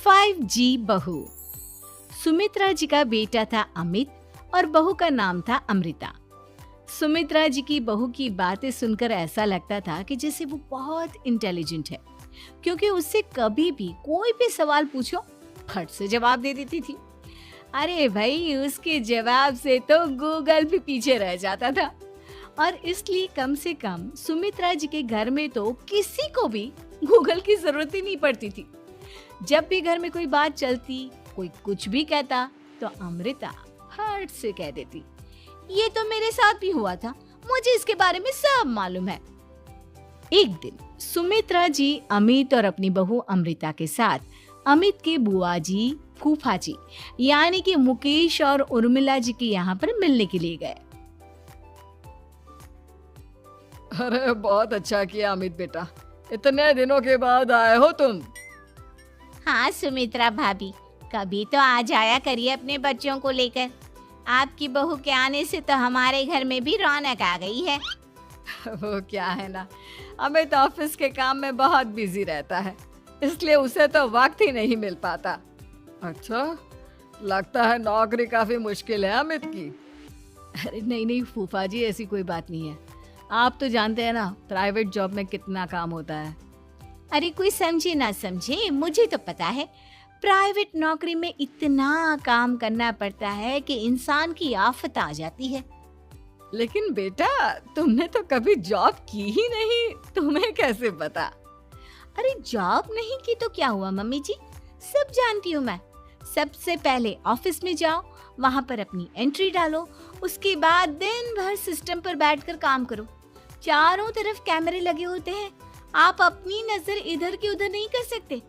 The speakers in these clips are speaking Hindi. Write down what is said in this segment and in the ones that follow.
5G बहू। सुमित्रा जी का बेटा था अमित और बहू का नाम था अमृता। सुमित्रा जी की बहू की बातें सुनकर ऐसा लगता था कि जैसे वो बहुत इंटेलिजेंट है, क्योंकि उससे कभी भी कोई भी सवाल पूछो फट से जवाब दे देती थी। अरे भाई, उसके जवाब से तो गूगल भी पीछे रह जाता था। और इसलिए कम से कम सुमित्रा जी के घर में तो किसी को भी गूगल की जरूरत ही नहीं पड़ती थी। जब भी घर में कोई बात चलती, कोई कुछ भी कहता, तो अमृता फट से कह देती, ये तो मेरे साथ भी हुआ था, मुझे इसके बारे में सब मालूम है। एक दिन सुमित्रा जी अमित और अपनी बहू अमृता के साथ अमित के बुआ जी, फूफा जी यानी कि मुकेश और उर्मिला जी के यहाँ पर मिलने के लिए गए। अरे बहुत अच्छा किया अमित बेटा, इतने दिनों के बाद आए हो तुम। हाँ सुमित्रा भाभी, कभी तो आ जाया करिए अपने बच्चों को लेकर। आपकी बहू के आने से तो हमारे घर में भी रौनक आ गई है। वो क्या है ना, अमित ऑफिस के काम में बहुत बिजी रहता है, इसलिए उसे तो वक्त ही नहीं मिल पाता। अच्छा, लगता है नौकरी काफी मुश्किल है अमित की। अरे नहीं फूफा जी, ऐसी कोई बात नहीं है। आप तो जानते हैं ना प्राइवेट जॉब में कितना काम होता है। अरे कोई समझे ना समझे, मुझे तो पता है प्राइवेट नौकरी में इतना काम करना पड़ता है कि इंसान की आफत आ जाती है। लेकिन बेटा, तुमने तो कभी जॉब की ही नहीं, तुम्हें कैसे पता? अरे जॉब नहीं की तो क्या हुआ मम्मी जी, सब जानती हूँ मैं। सबसे पहले ऑफिस में जाओ, वहाँ पर अपनी एंट्री डालो, उसके बाद दिन भर सिस्टम पर बैठकर काम करो। चारों तरफ कैमरे लगे होते हैं, आप अपनी नजर इधर की उधर नहीं कर सकते।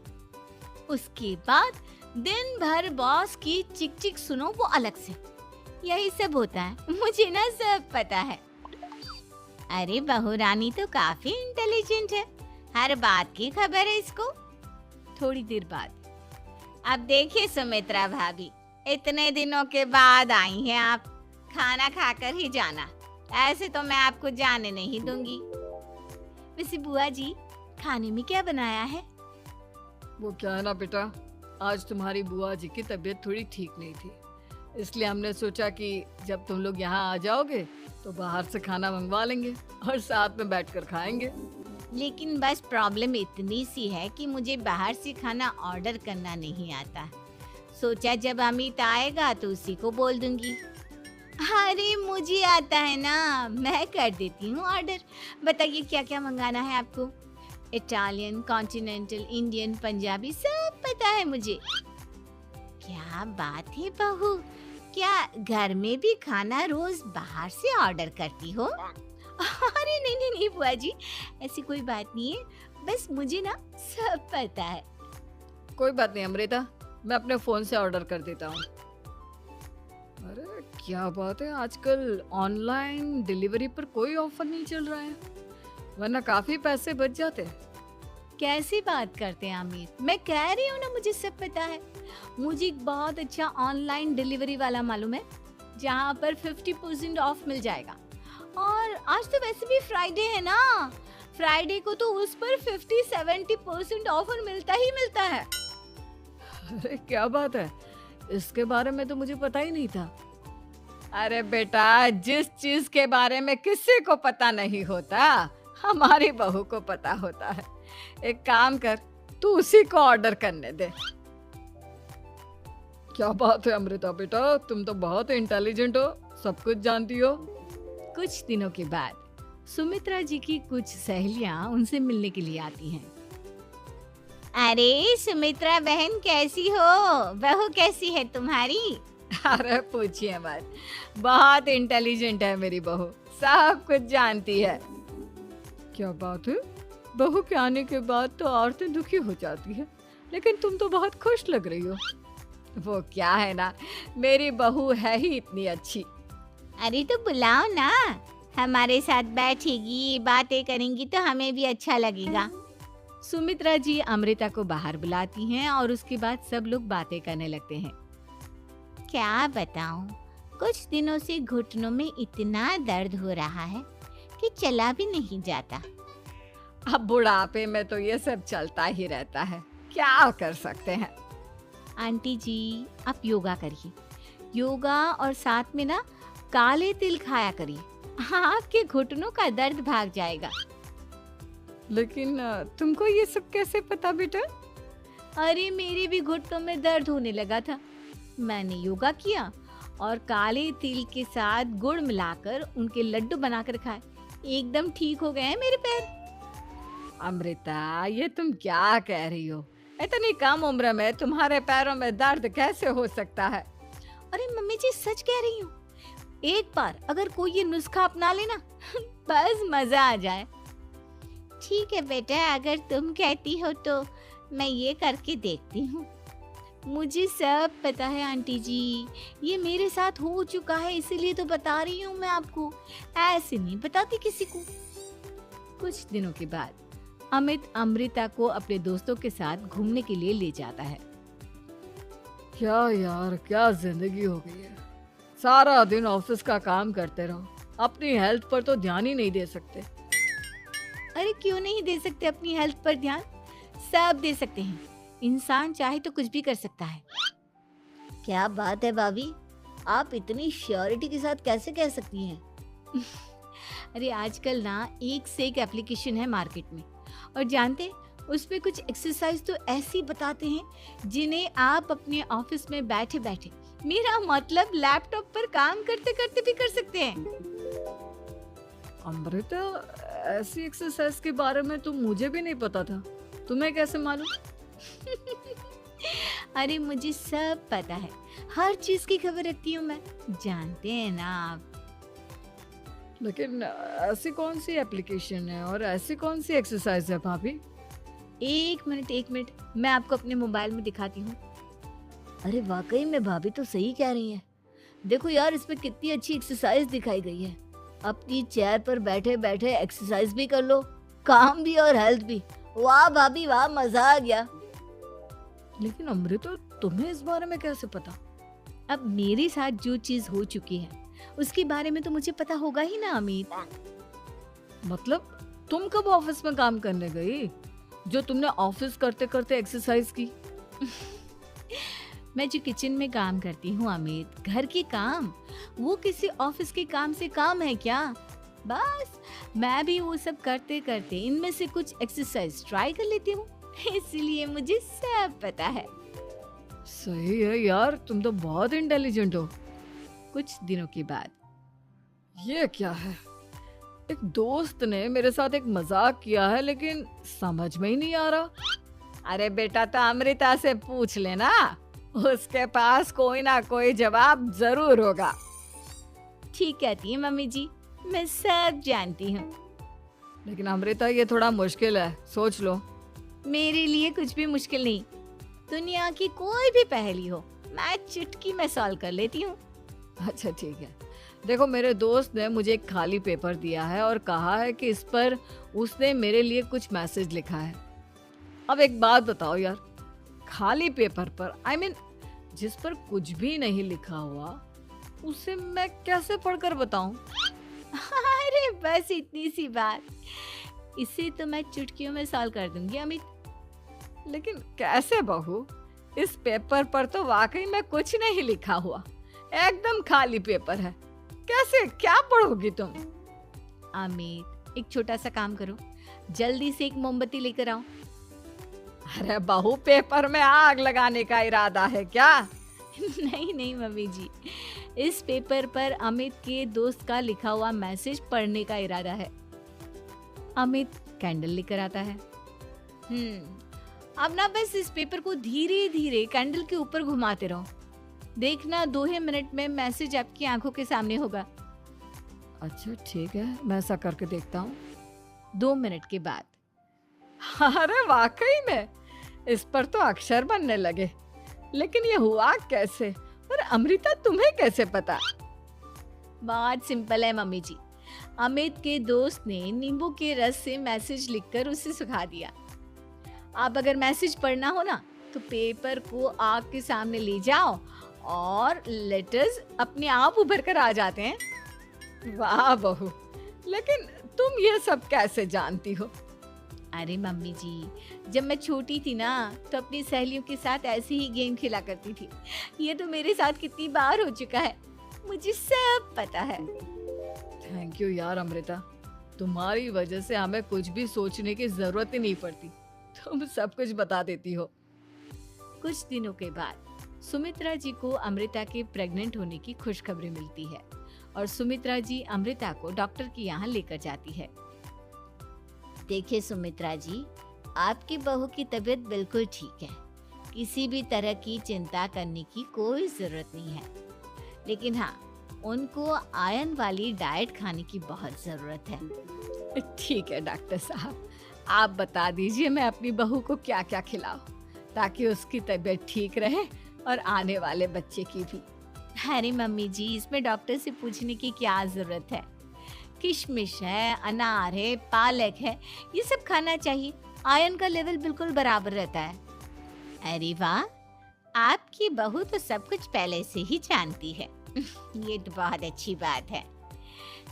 उसके बाद दिन भर बॉस की चिक चिक सुनो, वो अलग से। यही सब होता है, मुझे ना सब पता है। अरे बहू रानी तो काफी इंटेलिजेंट है, हर बात की खबर है इसको। थोड़ी देर बाद, अब देखिए सुमित्रा भाभी, इतने दिनों के बाद आई हैं आप, खाना खाकर ही जाना, ऐसे तो मैं आपको जाने नहीं दूंगी। वैसे बुआ जी, खाने में क्या बनाया है? वो क्या है ना बेटा, आज तुम्हारी बुआ जी की तबीयत थोड़ी ठीक नहीं थी, इसलिए हमने सोचा कि जब तुम लोग यहाँ आ जाओगे तो बाहर से खाना मंगवा लेंगे और साथ में बैठकर खाएंगे। लेकिन बस प्रॉब्लम इतनी सी है कि मुझे बाहर से खाना ऑर्डर करना नहीं आता। सोचा जब अमित आएगा तो उसी को बोल दूंगी। अरे मुझे आता है ना, मैं कर देती हूँ ऑर्डर। बताइए क्या क्या मंगाना है आपको? इटालियन, कॉन्टिनेंटल, इंडियन, पंजाबी, सब पता है मुझे। क्या बात है बहू, क्या घर में भी खाना रोज बाहर से ऑर्डर करती हो? अरे नहीं बुआ जी, ऐसी कोई बात नहीं है, बस मुझे ना सब पता है। कोई बात नहीं अमृता, मैं अपने फोन से ऑर्डर कर देता हूँ। अरे क्या बात है, आजकल ऑनलाइन डिलीवरी पर कोई ऑफर नहीं चल रहा है, वरना काफी पैसे बच जाते। कैसी बात करते हैं अमित, मैं कह रही हूँ ना मुझे सब पता है। मुझे एक बहुत अच्छा ऑनलाइन डिलीवरी वाला मालूम है, जहाँ पर 50% ऑफ मिल जाएगा। और आज तो वैसे भी फ्राइडे है ना, फ्राइडे को तो उस पर 50-70% ऑफर मिलता ही मिलता है। अरे क्या बात है, इसके बारे में तो मुझे पता ही नहीं था। अरे बेटा, जिस चीज के बारे में किसी को पता नहीं होता, हमारी बहू को पता होता है। एक काम कर, तू उसी को ऑर्डर करने दे। क्या बात है अमृता बेटा, तुम तो बहुत इंटेलिजेंट हो, सब कुछ जानती हो। कुछ दिनों के बाद सुमित्रा जी की कुछ सहेलियां उनसे मिलने के लिए आती हैं। अरे सुमित्रा बहन कैसी हो, बहू कैसी है तुम्हारी? अरे पूछिए मत, बहुत इंटेलिजेंट है मेरी बहू, सब कुछ जानती है। क्या बात है, बहू के आने के बाद तो औरतें दुखी हो जाती है, लेकिन तुम तो बहुत खुश लग रही हो। वो क्या है ना, मेरी बहू है ही इतनी अच्छी। अरे तो बुलाओ ना, हमारे साथ बैठेगी, बातें करेंगी तो हमें भी अच्छा लगेगा। सुमित्रा जी अमृता को बाहर बुलाती हैं और उसके बाद सब लोग बातें करने लगते हैं। क्या बताऊं, कुछ दिनों से घुटनों में इतना दर्द हो रहा है कि चला भी नहीं जाता। अब बुढ़ापे में तो ये सब चलता ही रहता है, क्या कर सकते हैं। आंटी जी आप योगा करिए, योगा और साथ में ना काले तिल खाया करिए, आपके घुटनों का दर्द भाग जाएगा। लेकिन तुमको ये सब कैसे पता बेटा? अरे मेरे भी घुटनों में दर्द होने लगा था, मैंने योगा किया और काले तिल के साथ गुड़ मिलाकर उनके लड्डू बनाकर खाए, एकदम ठीक हो गए हैं मेरे पैर। अमृता, ये तुम क्या कह रही हो? इतनी कम उम्र में तुम्हारे पैरों में दर्द कैसे हो सकता है? अरे मम्मी जी सच कह रही हूँ, एक बार अगर कोई ये नुस्खा अपना लेना बस मजा आ जाए। ठीक है बेटा, अगर तुम कहती हो तो मैं ये करके देखती हूँ। मुझे सब पता है आंटी जी, ये मेरे साथ हो चुका है इसीलिए तो बता रही हूँ मैं आपको, ऐसे नहीं बताती किसी को। कुछ दिनों के बाद अमित अमृता को अपने दोस्तों के साथ घूमने के लिए ले जाता है। क्या यार, क्या जिंदगी हो गई है। सारा दिन ऑफिस का काम करते रहो, अपनी हेल्थ पर तो ध्यान ही नहीं दे सकते। अरे क्यों नहीं दे सकते अपनी हेल्थ पर ध्यान, सब दे सकते हैं, इंसान चाहे तो कुछ भी कर सकता है। क्या बात है भाभी, आप इतनी श्योरिटी के साथ कैसे कह सकती हैं? अरे आजकल ना एक से एक एप्लीकेशन है मार्केट में, और जानते उस पे कुछ एक्सरसाइज तो ऐसी बताते हैं जिन्हें आप अपने ऑफिस में बैठे बैठे, मेरा मतलब लैपटॉप पर काम करते करते भी कर सकते हैं। अमृता, ऐसी एक्सरसाइज के बारे में तो मुझे भी नहीं पता था, तुम्हें कैसे मालूम? अरे मुझे सब पता है, हर चीज की खबर रखती हूँ मैं, जानते हैं ना आप। लेकिन ऐसी कौन सी एप्लीकेशन है और ऐसी कौन सी एक्सरसाइज है भाभी? एक मिनट, मैं आपको अपने मोबाइल में दिखाती हूँ। अरे वाकई में भाभी तो सही कह रही हैं। देखो यार, इसमें कितनी अच्छी एक्सरसाइज दिखाई गई है। अपनी चेयर पर बैठे बैठे एक्सरसाइज भी कर लो, काम भी और हेल्थ भी। वाह भाभी वाह, मजा आ गया। लेकिन अमृता, तुम्हें इस बारे में कैसे पता? अब मेरे साथ जो चीज हो चुकी है उसके बारे में तो मुझे पता होगा ही ना अमित। मतलब तुम कब ऑफिस में काम करने गई जो तुमने ऑफिस करते करते एक्सरसाइज की? मैं जो किचन में काम करती हूँ अमित, घर के काम, वो किसी ऑफिस के काम से काम है क्या? बस मैं भी वो सब करते करते इनमें से कुछ एक्सरसाइज ट्राई कर लेती हूँ, इसलिए मुझे सब पता है। सही है यार, तुम तो बहुत इंटेलिजेंट हो। कुछ दिनों के बाद ये क्या है? एक दोस्त ने मेरे साथ एक मजाक किया है, लेकिन समझ में ही नहीं आ रहा। अरे बेटा, तो अमृता से पूछ लेना, उसके पास कोई ना कोई जवाब जरूर होगा। ठीक कहती है मम्मी जी, मैं सब जानती हूँ। लेकिन अमृता, ये थोड़ा मुश्किल है, सोच लो। मेरे लिए कुछ भी मुश्किल नहीं, दुनिया की कोई भी पहेली हो मैं चुटकी में सॉल्व कर लेती हूँ। अच्छा ठीक है, देखो मेरे दोस्त ने मुझे एक खाली पेपर दिया है और कहा है कि इस पर उसने मेरे लिए कुछ मैसेज लिखा है। अब एक बात बताओ यार, खाली पेपर पर, I mean, जिस पर कुछ भी नहीं लिखा हुआ, उसे मैं कैसे पढ़कर बताऊं? अरे बस इतनी सी बात, इसे तो मैं चुटकियों में सॉल्व कर दूंगी अमित। लेकिन कैसे बहू? इस पेपर पर तो वाकई में कुछ नहीं लिखा हुआ, एकदम खाली पेपर है, कैसे, क्या पढ़ोगी तुम? अमित, एक छोटा सा काम करो, जल्दी से एक मोमबत्ती लेकर आओ। अरे बहू, पेपर में आग लगाने का इरादा है क्या? नहीं मम्मी जी, इस पेपर पर अमित के दोस्त का लिखा हुआ मैसेज पढ़ने का इरादा है। अमित कैंडल लेकर आता है। अब ना बस इस पेपर को धीरे धीरे कैंडल के ऊपर घुमाते रहो, देखना 2 ही मिनट में मैसेज आपकी आंखों के सामने होगा। अच्छा ठीक है, मैं ऐसा करके देखता हूँ। 2 मिनट के बाद, अरे वाकई में इस पर तो अक्षर बनने लगे, लेकिन ये हुआ कैसे? और अमृता, तुम्हें कैसे पता? बहुत सिंपल है मम्मी जी, अमित के दोस्त ने नींबू के रस से मैसेज लिखकर उसे सुखा दिया। आप अगर मैसेज पढ़ना हो ना तो पेपर को आग के सामने ले जाओ और लेटर्स अपने आप उभर कर आ जाते हैं। वाह बहू, लेकिन तुम ये सब कैसे जानती हो? अरे मम्मी जी, जब मैं छोटी थी ना तो अपनी सहेलियों के साथ ऐसे ही गेम खेला करती थी। ये तो मेरे साथ कितनी बार हो चुका है, मुझे सब पता है। थैंक यू यार अमृता, तुम्हारी वजह से हमें कुछ भी सोचने की जरूरत ही नहीं पड़ती, तुम सब कुछ बता देती हो। कुछ दिनों के बाद सुमित्रा जी को अमृता के प्रेग्नेंट होने की खुशखबरी मिलती है और सुमित्रा जी अमृता को डॉक्टर के यहाँ लेकर जाती है। देखिए सुमित्रा जी, आपकी बहू की तबीयत बिल्कुल ठीक है, किसी भी तरह की चिंता करने की कोई जरूरत नहीं है। लेकिन हाँ, उनको आयरन वाली डाइट खाने की बहुत जरूरत है। ठीक है डॉक्टर साहब, आप बता दीजिए मैं अपनी बहू को क्या क्या खिलाऊं ताकि उसकी तबीयत ठीक रहे और आने वाले बच्चे की भी। अरे मम्मी जी, इसमें डॉक्टर से पूछने की क्या जरूरत है। किशमिश है, अनार है, पालक है, ये सब खाना चाहिए, आयरन का लेवल बिल्कुल बराबर रहता है। अरे वाह, आपकी बहू तो सब कुछ पहले से ही जानती है। ये तो बहुत अच्छी बात है।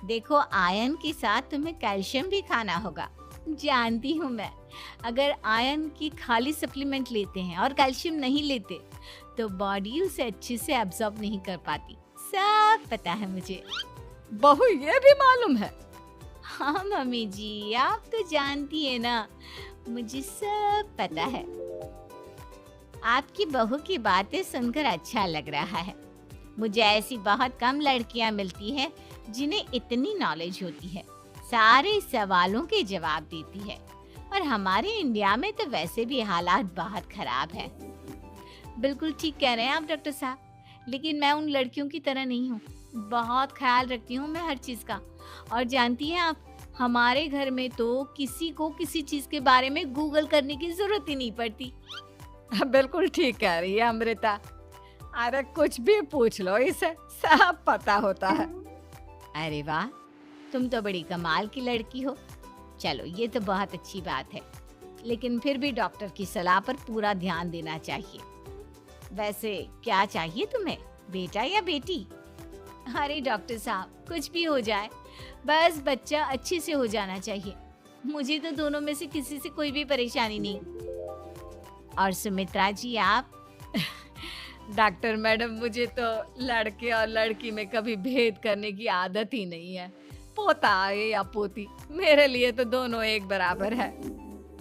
देखो, आयरन के साथ तुम्हें कैल्शियम भी खाना होगा। जानती हूँ मैं, अगर आयरन की खाली सप्लीमेंट लेते हैं और कैल्शियम नहीं लेते तो बॉडी उसे अच्छे से एब्जॉर्ब नहीं कर पाती। सब पता है मुझे। बहू ये भी मालूम है? हाँ मम्मी जी, आप तो जानती है ना, मुझे सब पता है। आपकी बहू की बातें सुनकर अच्छा लग रहा है। मुझे ऐसी बहुत कम लड़कियां मिलती हैं जिन्हें इतनी नॉलेज होती है, सारे सवालों के जवाब देती है। और हमारे इंडिया में तो वैसे भी हालात बहुत खराब है। बिल्कुल ठीक कह रहे हैं आप डॉक्टर साहब, लेकिन मैं उन लड़कियों की तरह नहीं हूँ। बहुत ख्याल रखती हूँ मैं हर चीज़ का। और जानती हैं आप, हमारे घर में तो किसी को किसी चीज़ के बारे में गूगल करने की जरूरत ही नहीं पड़ती। बिल्कुल ठीक कह रही है अमृता, अरे कुछ भी पूछ लो, इसे सब पता होता है। अरे वाह, तुम तो बड़ी कमाल की लड़की हो। चलो, ये तो बहुत अच्छी बात है, लेकिन फिर भी डॉक्टर की सलाह पर पूरा ध्यान देना चाहिए। वैसे क्या चाहिए तुम्हें, बेटा या बेटी? अरे डॉक्टर साहब, कुछ भी हो जाए, बस बच्चा अच्छे से हो जाना चाहिए। मुझे तो दोनों में से किसी से कोई भी परेशानी नहीं। और सुमित्रा जी, आप? डॉक्टर मैडम, मुझे तो लड़के और लड़की में कभी भेद करने की आदत ही नहीं है। पोता आए या पोती, मेरे लिए तो दोनों एक बराबर है।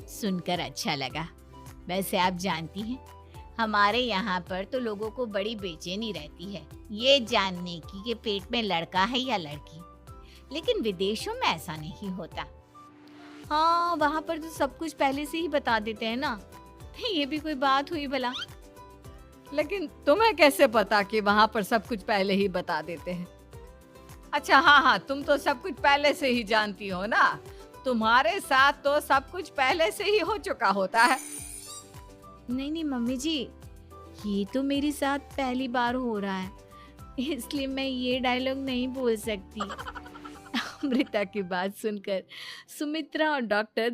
सुनकर अच्छा लगा। वैसे आप जानती हैं, हमारे यहाँ पर तो लोगों को बड़ी बेचैनी रहती है ये जानने की कि पेट में लड़का है या लड़की। लेकिन विदेशों में ऐसा नहीं होता। हाँ, वहाँ पर तो सब कुछ पहले से ही बता देते हैं ना। ये भी कोई बात हुई भला? लेकिन तुम्हें कैसे पता कि वहाँ पर सब कुछ पहले ही बता देते हैं? अच्छा हाँ, तुम तो सब कुछ पहले से ही जानती हो ना, तुम्हारे साथ तो सब कुछ पहले से ही हो चुका होता है। नहीं मम्मी जी, ये तो मेरे साथ पहली बार हो रहा है, इसलिए मैं ये डायलॉग नहीं बोल सकती। अमृता की बात सुनकर सुमित्रा और डॉक्टर